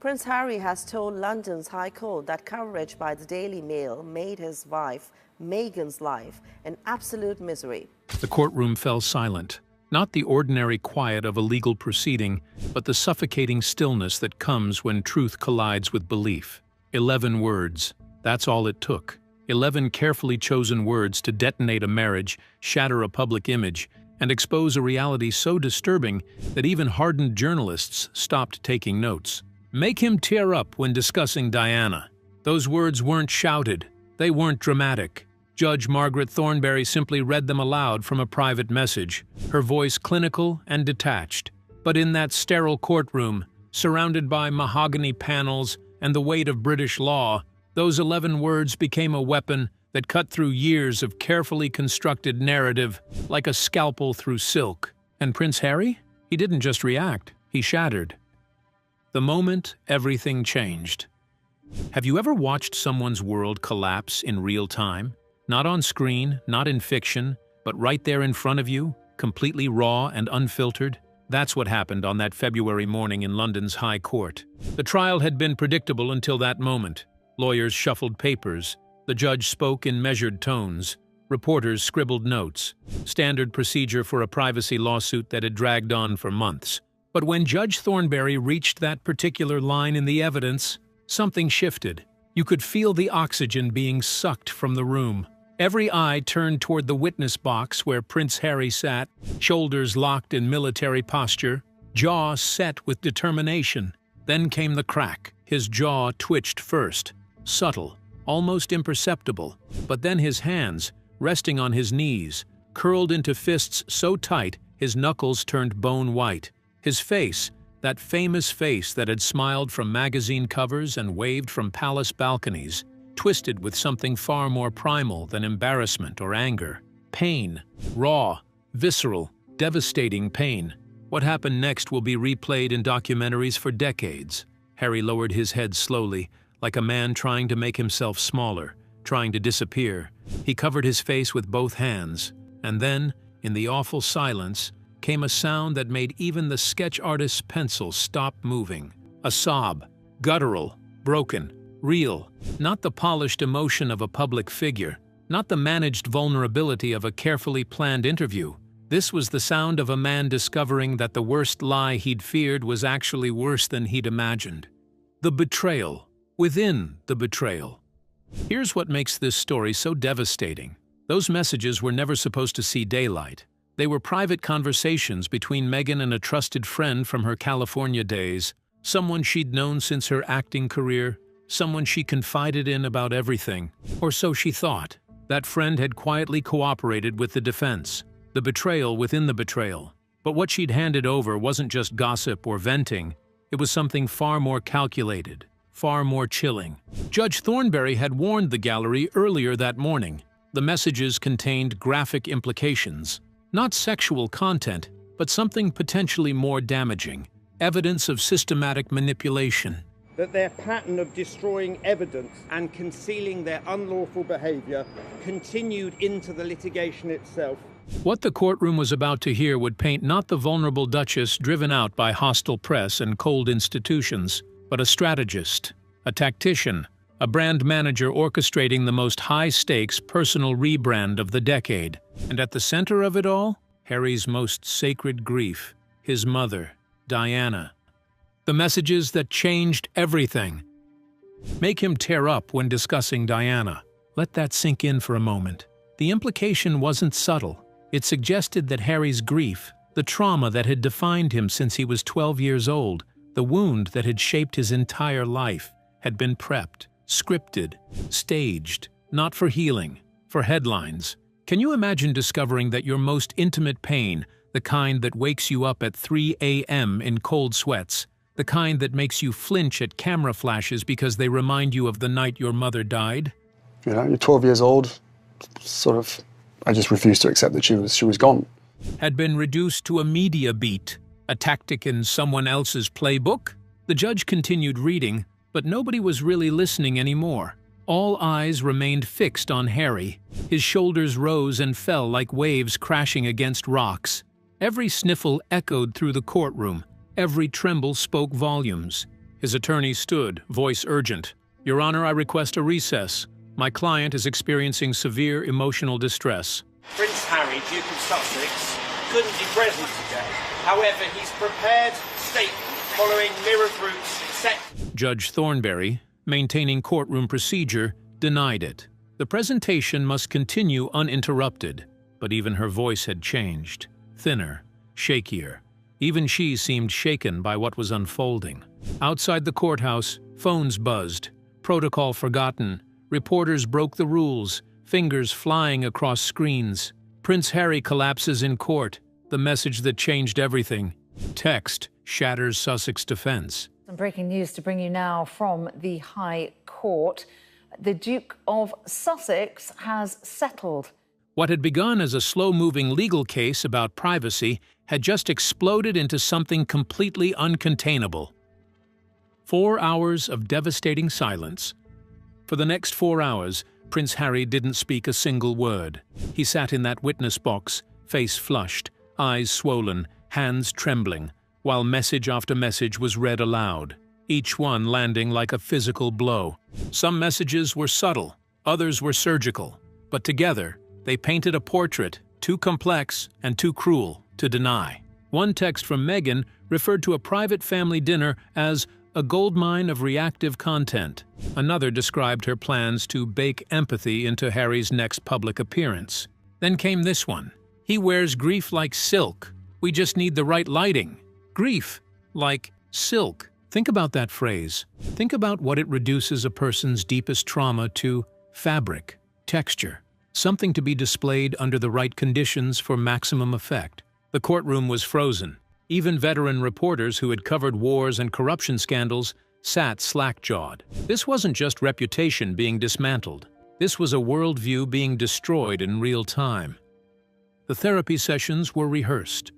Prince Harry has told London's High Court that coverage by the Daily Mail made his wife, Meghan's life, an absolute misery. The courtroom fell silent. Not the ordinary quiet of a legal proceeding, but the suffocating stillness that comes when truth collides with belief. 11 words. That's all it took. 11 carefully chosen words to detonate a marriage, shatter a public image, and expose a reality so disturbing that even hardened journalists stopped taking notes. Make him tear up when discussing Diana. Those words weren't shouted. They weren't dramatic. Judge Margaret Thornberry simply read them aloud from a private message, her voice clinical and detached. But in that sterile courtroom, surrounded by mahogany panels and the weight of British law, those 11 words became a weapon that cut through years of carefully constructed narrative like a scalpel through silk. And Prince Harry? He didn't just react, he shattered. The moment everything changed. Have you ever watched someone's world collapse in real time? Not on screen, not in fiction, but right there in front of you, completely raw and unfiltered? That's what happened on that February morning in London's High Court. The trial had been predictable until that moment. Lawyers shuffled papers. The judge spoke in measured tones. Reporters scribbled notes. Standard procedure for a privacy lawsuit that had dragged on for months. But when Judge Thornberry reached that particular line in the evidence, something shifted. You could feel the oxygen being sucked from the room. Every eye turned toward the witness box where Prince Harry sat, shoulders locked in military posture, jaw set with determination. Then came the crack. His jaw twitched first, subtle, almost imperceptible, but then his hands, resting on his knees, curled into fists so tight his knuckles turned bone white. His face, that famous face that had smiled from magazine covers and waved from palace balconies, twisted with something far more primal than embarrassment or anger. Pain, raw, visceral, devastating pain. What happened next will be replayed in documentaries for decades. Harry lowered his head slowly, like a man trying to make himself smaller, trying to disappear. He covered his face with both hands, and then, in the awful silence, came a sound that made even the sketch artist's pencil stop moving. A sob, guttural, broken, real, not the polished emotion of a public figure, not the managed vulnerability of a carefully planned interview. This was the sound of a man discovering that the worst lie he'd feared was actually worse than he'd imagined. The betrayal, within the betrayal. Here's what makes this story so devastating. Those messages were never supposed to see daylight. They were private conversations between Meghan and a trusted friend from her California days, someone she'd known since her acting career, someone she confided in about everything, or so she thought. That friend had quietly cooperated with the defense, the betrayal within the betrayal. But what she'd handed over wasn't just gossip or venting, it was something far more calculated, far more chilling. Judge Thornberry had warned the gallery earlier that morning. The messages contained graphic implications. Not sexual content, but something potentially more damaging. Evidence of systematic manipulation. That their pattern of destroying evidence and concealing their unlawful behaviour continued into the litigation itself. What the courtroom was about to hear would paint not the vulnerable Duchess driven out by hostile press and cold institutions, but a strategist, a tactician, a brand manager orchestrating the most high-stakes personal rebrand of the decade. And at the center of it all, Harry's most sacred grief, his mother, Diana. The messages that changed everything. Make him tear up when discussing Diana. Let that sink in for a moment. The implication wasn't subtle. It suggested that Harry's grief, the trauma that had defined him since he was 12 years old, the wound that had shaped his entire life, had been prepped, scripted, staged, not for healing, for headlines. Can you imagine discovering that your most intimate pain, the kind that wakes you up at 3 a.m. in cold sweats, the kind that makes you flinch at camera flashes because they remind you of the night your mother died? You know, you're 12 years old, I just refused to accept that she was gone. Had been reduced to a media beat, a tactic in someone else's playbook? The judge continued reading, but nobody was really listening anymore. All eyes remained fixed on Harry. His shoulders rose and fell like waves crashing against rocks. Every sniffle echoed through the courtroom. Every tremble spoke volumes. His attorney stood, voice urgent. "Your Honor, I request a recess. My client is experiencing severe emotional distress." Prince Harry, Duke of Sussex, couldn't be present today. However, he's prepared a statement following Mirror Group's acceptance. Judge Thornberry, maintaining courtroom procedure, denied it. The presentation must continue uninterrupted, but even her voice had changed. Thinner, shakier. Even she seemed shaken by what was unfolding. Outside the courthouse, phones buzzed. Protocol forgotten. Reporters broke the rules, fingers flying across screens. Prince Harry collapses in court, the message that changed everything. Text shatters Sussex defense. Some breaking news to bring you now from the High Court. The Duke of Sussex has settled. What had begun as a slow-moving legal case about privacy had just exploded into something completely uncontainable. 4 hours of devastating silence. For the next 4 hours, Prince Harry didn't speak a single word. He sat in that witness box, face flushed, eyes swollen, hands trembling, while message after message was read aloud, each one landing like a physical blow. Some messages were subtle, others were surgical, but together they painted a portrait too complex and too cruel to deny. One text from Meghan referred to a private family dinner as a goldmine of reactive content. Another described her plans to bake empathy into Harry's next public appearance. Then came this one. "He wears grief like silk. We just need the right lighting." Grief like silk. Think about that phrase. Think about what it reduces a person's deepest trauma to: fabric, texture, something to be displayed under the right conditions for maximum effect. The courtroom was frozen. Even veteran reporters who had covered wars and corruption scandals sat slack-jawed. This wasn't just reputation being dismantled. This was a worldview being destroyed in real time. The therapy sessions were rehearsed.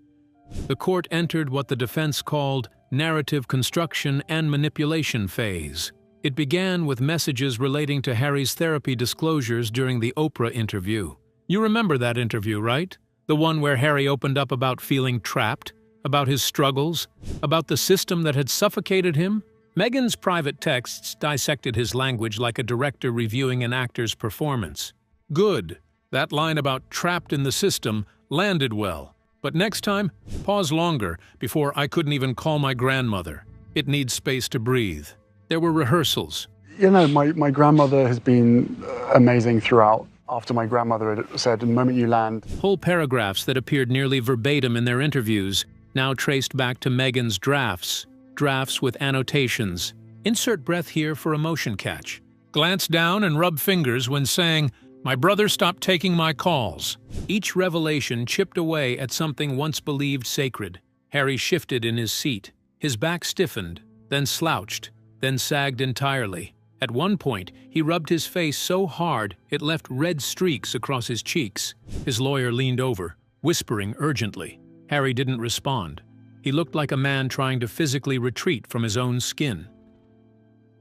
The court entered what the defense called narrative construction and manipulation phase. It began with messages relating to Harry's therapy disclosures during the Oprah interview. You remember that interview, right? The one where Harry opened up about feeling trapped, about his struggles, about the system that had suffocated him. Meghan's private texts dissected his language like a director reviewing an actor's performance. Good. That line about trapped in the system landed well. But next time, pause longer before "I couldn't even call my grandmother. It needs space to breathe." There were rehearsals. You know, my grandmother has been amazing throughout. After my grandmother had said, "The moment you land..." Whole paragraphs that appeared nearly verbatim in their interviews, now traced back to Meghan's drafts with annotations. Insert breath here for a motion catch. Glance down and rub fingers when saying, "My brother stopped taking my calls." Each revelation chipped away at something once believed sacred. Harry shifted in his seat. His back stiffened, then slouched, then sagged entirely. At one point, he rubbed his face so hard it left red streaks across his cheeks. His lawyer leaned over, whispering urgently. Harry didn't respond. He looked like a man trying to physically retreat from his own skin.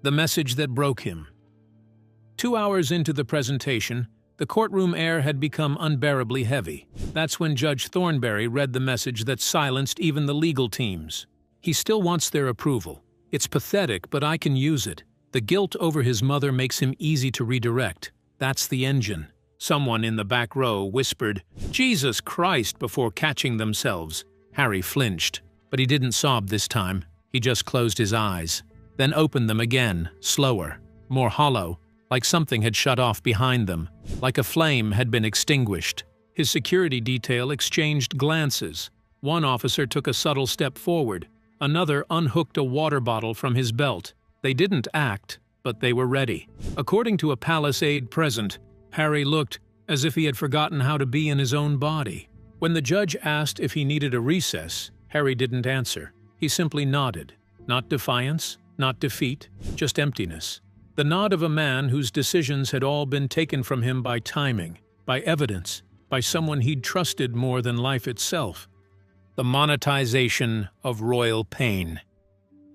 The message that broke him. 2 hours into the presentation, the courtroom air had become unbearably heavy. That's when Judge Thornberry read the message that silenced even the legal teams. He still wants their approval. "It's pathetic, but I can use it. The guilt over his mother makes him easy to redirect. That's the engine." Someone in the back row whispered, "Jesus Christ," before catching themselves. Harry flinched, but he didn't sob this time. He just closed his eyes, then opened them again, slower, more hollow, like something had shut off behind them, like a flame had been extinguished. His security detail exchanged glances. One officer took a subtle step forward. Another unhooked a water bottle from his belt. They didn't act, but they were ready. According to a palace aide present, Harry looked as if he had forgotten how to be in his own body. When the judge asked if he needed a recess, Harry didn't answer. He simply nodded. Not defiance, not defeat, just emptiness. The nod of a man whose decisions had all been taken from him by timing, by evidence, by someone he'd trusted more than life itself. The monetization of royal pain.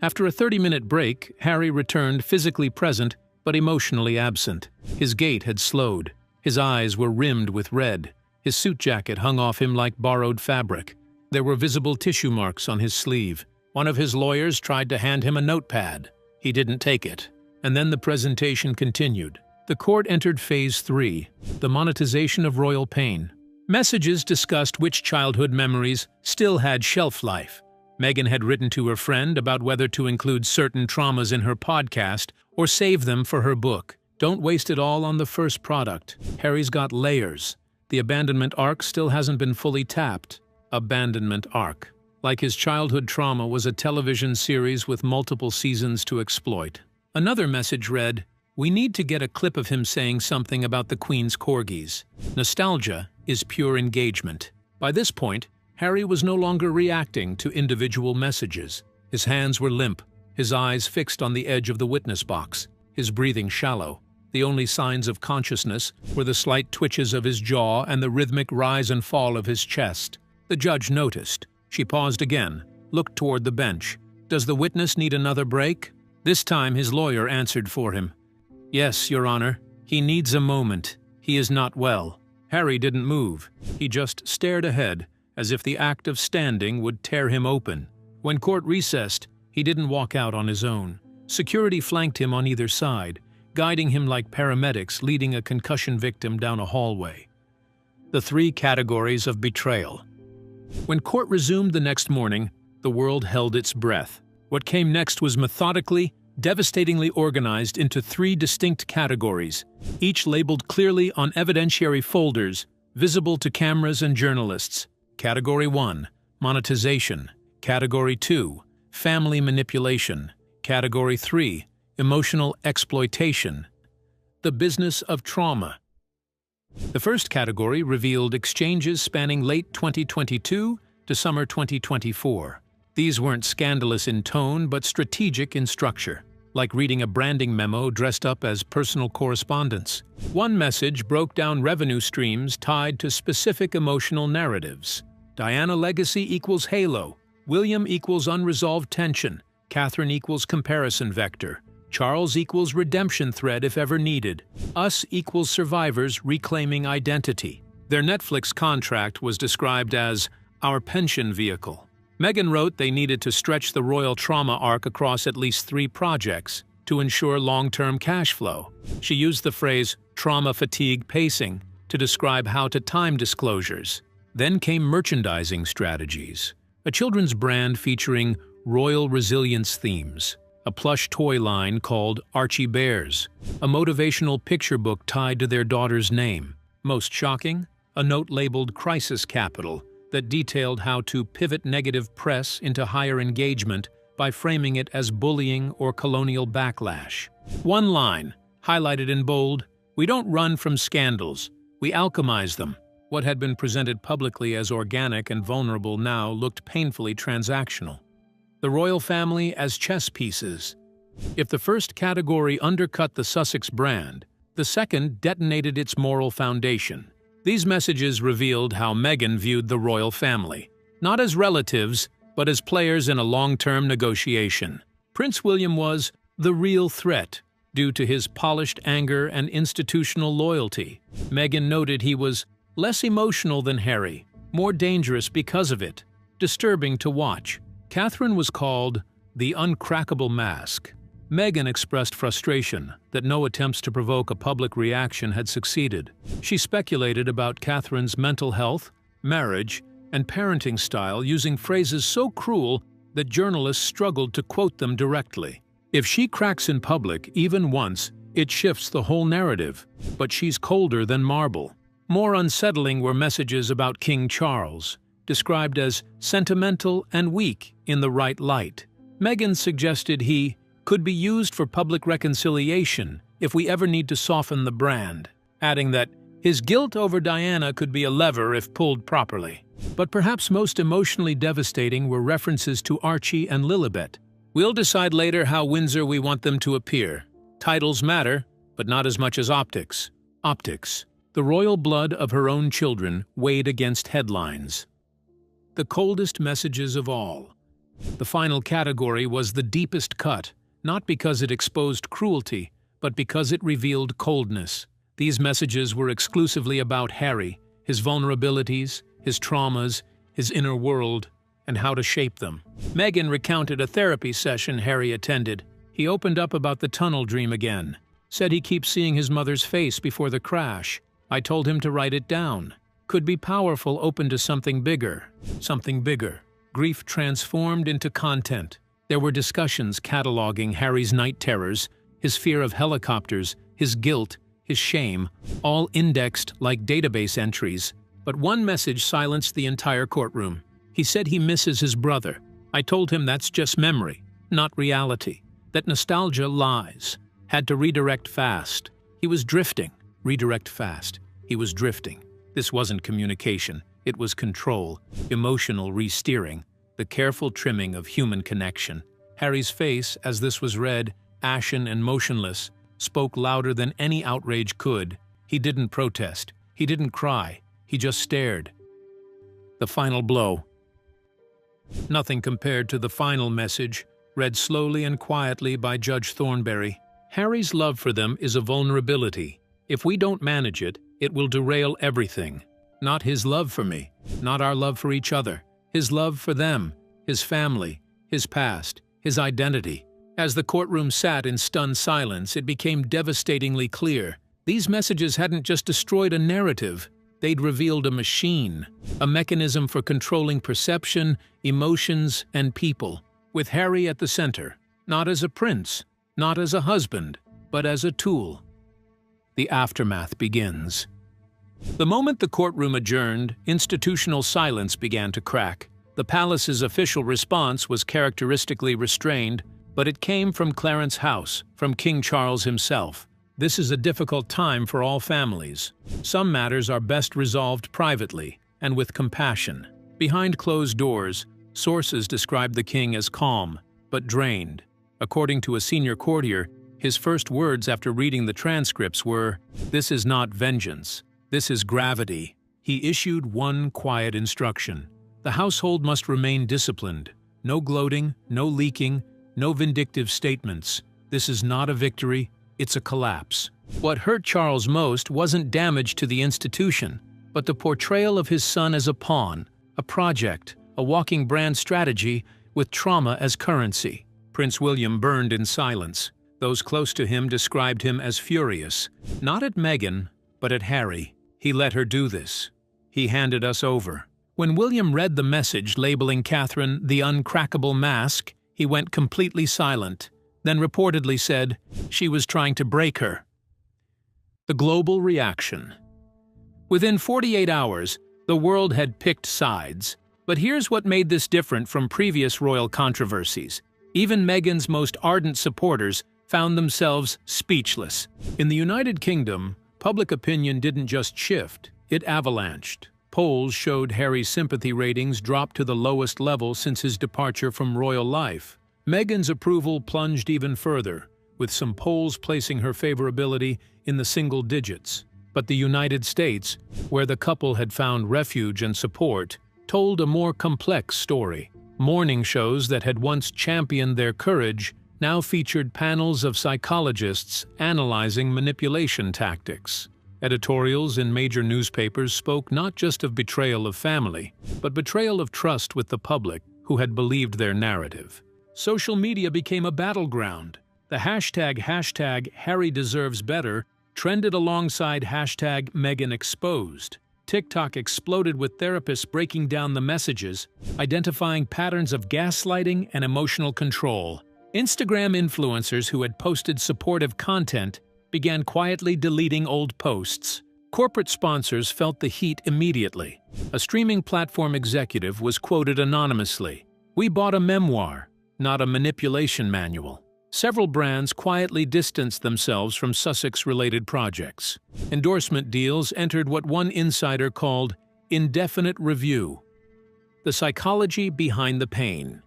After a 30-minute break, Harry returned physically present but emotionally absent. His gait had slowed. His eyes were rimmed with red. His suit jacket hung off him like borrowed fabric. There were visible tissue marks on his sleeve. One of his lawyers tried to hand him a notepad. He didn't take it. And then the presentation continued. The court entered Phase 3, the monetization of royal pain. Messages discussed which childhood memories still had shelf life. Meghan had written to her friend about whether to include certain traumas in her podcast or save them for her book. Don't waste it all on the first product. Harry's got layers. The abandonment arc still hasn't been fully tapped. Abandonment arc. Like his childhood trauma was a television series with multiple seasons to exploit. Another message read, "We need to get a clip of him saying something about the Queen's corgis. Nostalgia is pure engagement." By this point, Harry was no longer reacting to individual messages. His hands were limp, his eyes fixed on the edge of the witness box, his breathing shallow. The only signs of consciousness were the slight twitches of his jaw and the rhythmic rise and fall of his chest. The judge noticed. She paused again, looked toward the bench. "Does the witness need another break?" This time his lawyer answered for him. "Yes, Your Honor. He needs a moment. He is not well." Harry didn't move. He just stared ahead, as if the act of standing would tear him open. When court recessed, he didn't walk out on his own. Security flanked him on either side, guiding him like paramedics leading a concussion victim down a hallway. The 3 categories of betrayal. When court resumed the next morning, the world held its breath. What came next was methodically, devastatingly organized into 3 distinct categories, each labeled clearly on evidentiary folders, visible to cameras and journalists. Category 1, monetization. Category 2, family manipulation. Category 3, emotional exploitation. The business of trauma. The first category revealed exchanges spanning late 2022 to summer 2024. These weren't scandalous in tone, but strategic in structure, like reading a branding memo dressed up as personal correspondence. One message broke down revenue streams tied to specific emotional narratives. Diana legacy equals halo, William equals unresolved tension, Catherine equals comparison vector, Charles equals redemption thread if ever needed, us equals survivors reclaiming identity. Their Netflix contract was described as our pension vehicle. Meghan wrote they needed to stretch the royal trauma arc across at least 3 projects to ensure long-term cash flow. She used the phrase trauma fatigue pacing to describe how to time disclosures. Then came merchandising strategies. A children's brand featuring royal resilience themes. A plush toy line called Archie Bears, a motivational picture book tied to their daughter's name. Most shocking, a note labeled Crisis Capital that detailed how to pivot negative press into higher engagement by framing it as bullying or colonial backlash. One line, highlighted in bold, "We don't run from scandals, we alchemize them." What had been presented publicly as organic and vulnerable now looked painfully transactional. The royal family as chess pieces. If the first category undercut the Sussex brand, the second detonated its moral foundation. These messages revealed how Meghan viewed the royal family, not as relatives, but as players in a long-term negotiation. Prince William was the real threat, due to his polished anger and institutional loyalty. Meghan noted he was less emotional than Harry, more dangerous because of it, disturbing to watch. Catherine was called the uncrackable mask. Meghan expressed frustration that no attempts to provoke a public reaction had succeeded. She speculated about Catherine's mental health, marriage, and parenting style using phrases so cruel that journalists struggled to quote them directly. If she cracks in public even once, it shifts the whole narrative, but she's colder than marble. More unsettling were messages about King Charles, described as sentimental and weak in the right light. Meghan suggested he could be used for public reconciliation if we ever need to soften the brand, adding that his guilt over Diana could be a lever if pulled properly. But perhaps most emotionally devastating were references to Archie and Lilibet. "We'll decide later how Windsor we want them to appear. Titles matter, but not as much as optics." Optics. The royal blood of her own children weighed against headlines. The coldest messages of all. The final category was the deepest cut, not because it exposed cruelty, but because it revealed coldness. These messages were exclusively about Harry, his vulnerabilities, his traumas, his inner world. and how to shape them. Meghan recounted a therapy session Harry attended. He opened up about the tunnel dream again. Said he keeps seeing his mother's face before the crash. I told him to write it down. Could be powerful, open to something bigger. Something bigger. Grief transformed into content. There were discussions cataloging Harry's night terrors, his fear of helicopters, his guilt, his shame, all indexed like database entries. But one message silenced the entire courtroom. He said he misses his brother. I told him that's just memory, not reality. That nostalgia lies. Had to redirect fast. He was drifting. Redirect fast. He was drifting. This wasn't communication. It was control, emotional re-steering, the careful trimming of human connection. Harry's face, as this was read, ashen and motionless, spoke louder than any outrage could. He didn't protest. He didn't cry. He just stared. The final blow. Nothing compared to the final message, read slowly and quietly by Judge Thornberry. Harry's love for them is a vulnerability. If we don't manage it, it will derail everything. Not his love for me, not our love for each other. His love for them, his family, his past, his identity. As the courtroom sat in stunned silence, it became devastatingly clear. These messages hadn't just destroyed a narrative. They'd revealed a machine, a mechanism for controlling perception, emotions, and people, with Harry at the center, not as a prince, not as a husband, but as a tool. The aftermath begins. The moment the courtroom adjourned, institutional silence began to crack. The palace's official response was characteristically restrained, but it came from Clarence House, from King Charles himself. This is a difficult time for all families. Some matters are best resolved privately and with compassion. Behind closed doors, sources described the king as calm, but drained. According to a senior courtier, his first words after reading the transcripts were, "This is not vengeance. This is gravity." He issued one quiet instruction. The household must remain disciplined. No gloating, no leaking, no vindictive statements. This is not a victory, it's a collapse. What hurt Charles most wasn't damage to the institution, but the portrayal of his son as a pawn, a project, a walking brand strategy with trauma as currency. Prince William burned in silence. Those close to him described him as furious, not at Meghan, but at Harry. He let her do this. He handed us over. When William read the message labeling Catherine the uncrackable mask, he went completely silent, then reportedly said she was trying to break her. The global reaction. Within 48 hours, the world had picked sides. But here's what made this different from previous royal controversies. Even Meghan's most ardent supporters found themselves speechless. In the United Kingdom, public opinion didn't just shift, it avalanched. Polls showed Harry's sympathy ratings dropped to the lowest level since his departure from royal life. Meghan's approval plunged even further, with some polls placing her favorability in the single digits. But the United States, where the couple had found refuge and support, told a more complex story. Morning shows that had once championed their courage now featured panels of psychologists analyzing manipulation tactics. Editorials in major newspapers spoke not just of betrayal of family, but betrayal of trust with the public who had believed their narrative. Social media became a battleground. The hashtag #HarryDeservesBetter trended alongside hashtag #MeghanExposed. TikTok exploded with therapists breaking down the messages, identifying patterns of gaslighting and emotional control. Instagram influencers who had posted supportive content began quietly deleting old posts. Corporate sponsors felt the heat immediately. A streaming platform executive was quoted anonymously. "We bought a memoir, not a manipulation manual." Several brands quietly distanced themselves from Sussex-related projects. Endorsement deals entered what one insider called indefinite review. The psychology behind the pain.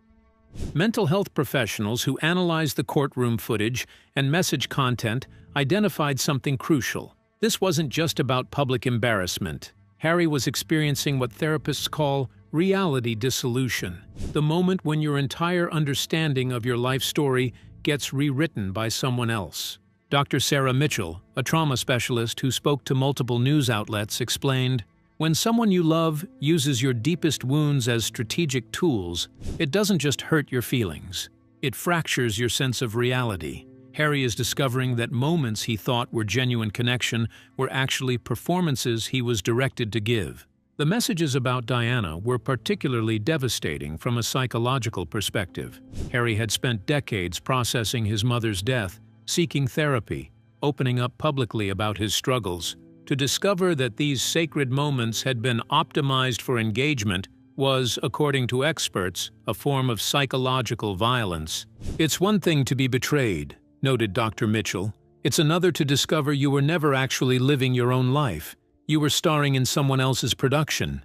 Mental health professionals who analyzed the courtroom footage and message content identified something crucial. This wasn't just about public embarrassment. Harry was experiencing what therapists call reality dissolution, the moment when your entire understanding of your life story gets rewritten by someone else. Dr. Sarah Mitchell, a trauma specialist who spoke to multiple news outlets, explained, When someone you love uses your deepest wounds as strategic tools, it doesn't just hurt your feelings. It fractures your sense of reality. Harry is discovering that moments he thought were genuine connection were actually performances he was directed to give. The messages about Diana were particularly devastating from a psychological perspective. Harry had spent decades processing his mother's death, seeking therapy, opening up publicly about his struggles. To discover that these sacred moments had been optimized for engagement was, according to experts, a form of psychological violence. "It's one thing to be betrayed," noted Dr. Mitchell. "It's another to discover you were never actually living your own life. You were starring in someone else's production."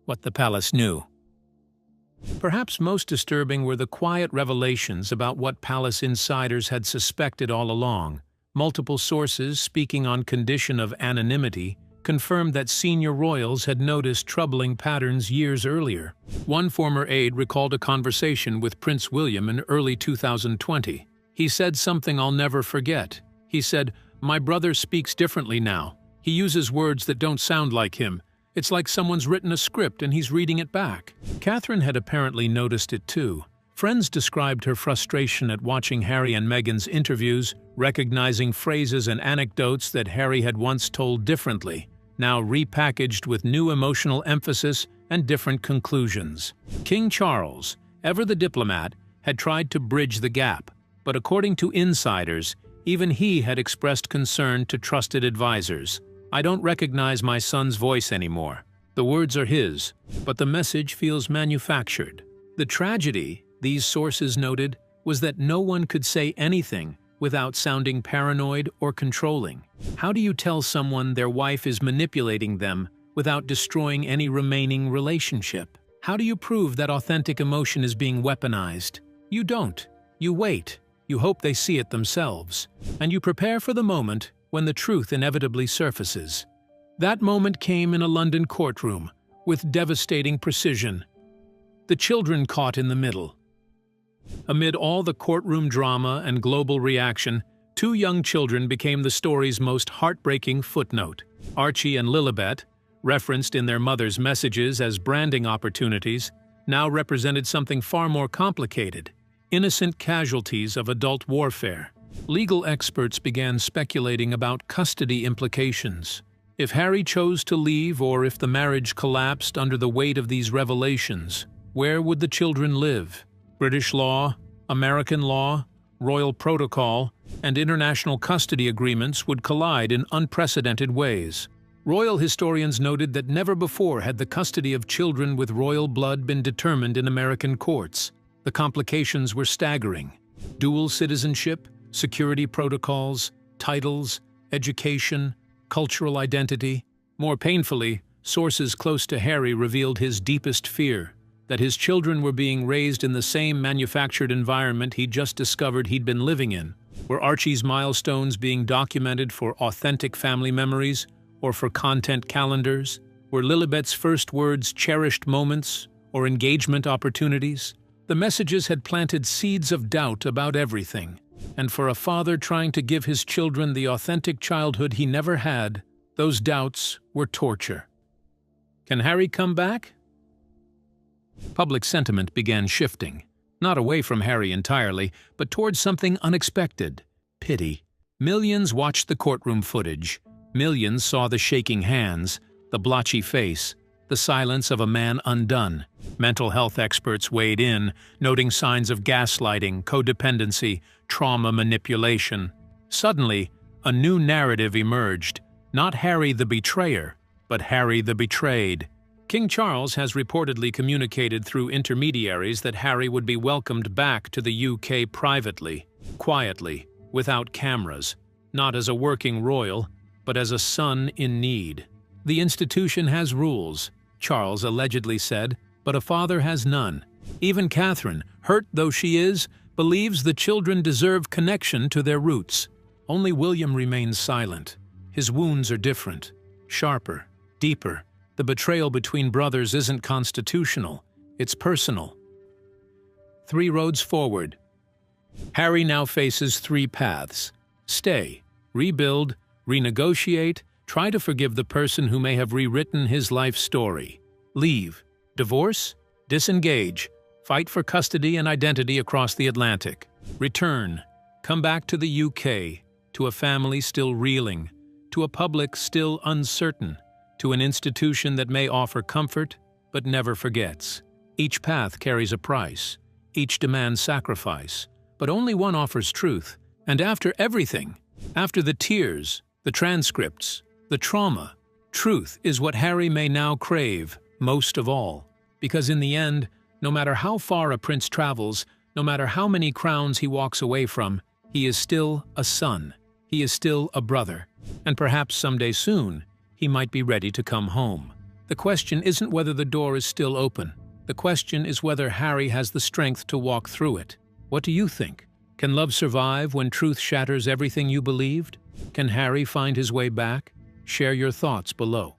What the palace knew. Perhaps most disturbing were the quiet revelations about what palace insiders had suspected all along. Multiple sources, speaking on condition of anonymity, confirmed that senior royals had noticed troubling patterns years earlier. One former aide recalled a conversation with Prince William in early 2020. He said something I'll never forget. He said, "My brother speaks differently now. He uses words that don't sound like him. It's like someone's written a script and he's reading it back." Catherine had apparently noticed it too. Friends described her frustration at watching Harry and Meghan's interviews, recognizing phrases and anecdotes that Harry had once told differently, now repackaged with new emotional emphasis and different conclusions. King Charles, ever the diplomat, had tried to bridge the gap, but according to insiders, even he had expressed concern to trusted advisors. "I don't recognize my son's voice anymore." The words are his, but the message feels manufactured. The tragedy, these sources noted, was that no one could say anything without sounding paranoid or controlling. How do you tell someone their wife is manipulating them without destroying any remaining relationship? How do you prove that authentic emotion is being weaponized? You don't. You wait. You hope they see it themselves. And you prepare for the moment when the truth inevitably surfaces. That moment came in a London courtroom, with devastating precision. The children caught in the middle. Amid all the courtroom drama and global reaction, two young children became the story's most heartbreaking footnote. Archie and Lilibet, referenced in their mother's messages as branding opportunities, now represented something far more complicated: innocent casualties of adult warfare. Legal experts began speculating about custody implications. If Harry chose to leave or if the marriage collapsed under the weight of these revelations, where would the children live? British law, American law, royal protocol, and international custody agreements would collide in unprecedented ways. Royal historians noted that never before had the custody of children with royal blood been determined in American courts. The complications were staggering: dual citizenship, security protocols, titles, education, cultural identity. More painfully, sources close to Harry revealed his deepest fear: that his children were being raised in the same manufactured environment he'd just discovered he'd been living in. Were Archie's milestones being documented for authentic family memories or for content calendars? Were Lilibet's first words cherished moments or engagement opportunities? The messages had planted seeds of doubt about everything, and for a father trying to give his children the authentic childhood he never had, those doubts were torture. Can Harry come back? Public sentiment began shifting, not away from Harry entirely, but towards something unexpected: pity. Millions watched the courtroom footage. Millions saw the shaking hands, the blotchy face, the silence of a man undone. Mental health experts weighed in, noting signs of gaslighting, codependency, trauma manipulation. Suddenly, a new narrative emerged: not Harry the betrayer, but Harry the betrayed. King Charles has reportedly communicated through intermediaries that Harry would be welcomed back to the UK privately, quietly, without cameras, not as a working royal, but as a son in need. The institution has rules, Charles allegedly said, but a father has none. Even Catherine, hurt though she is, believes the children deserve connection to their roots. Only William remains silent. His wounds are different, sharper, deeper. The betrayal between brothers isn't constitutional, it's personal. 3 roads forward. Harry now faces 3 paths: stay, rebuild, renegotiate, Try to forgive the person who may have rewritten his life story. Leave. Divorce? Disengage. Fight for custody and identity across the Atlantic. Return. Come back to the UK, to a family still reeling, to a public still uncertain, to an institution that may offer comfort but never forgets. Each path carries a price. Each demands sacrifice. But only one offers truth. And after everything, after the tears, the transcripts, the trauma, truth is what Harry may now crave most of all. Because in the end, no matter how far a prince travels, no matter how many crowns he walks away from, he is still a son. He is still a brother. And perhaps someday soon, he might be ready to come home. The question isn't whether the door is still open. The question is whether Harry has the strength to walk through it. What do you think? Can love survive when truth shatters everything you believed? Can Harry find his way back? Share your thoughts below.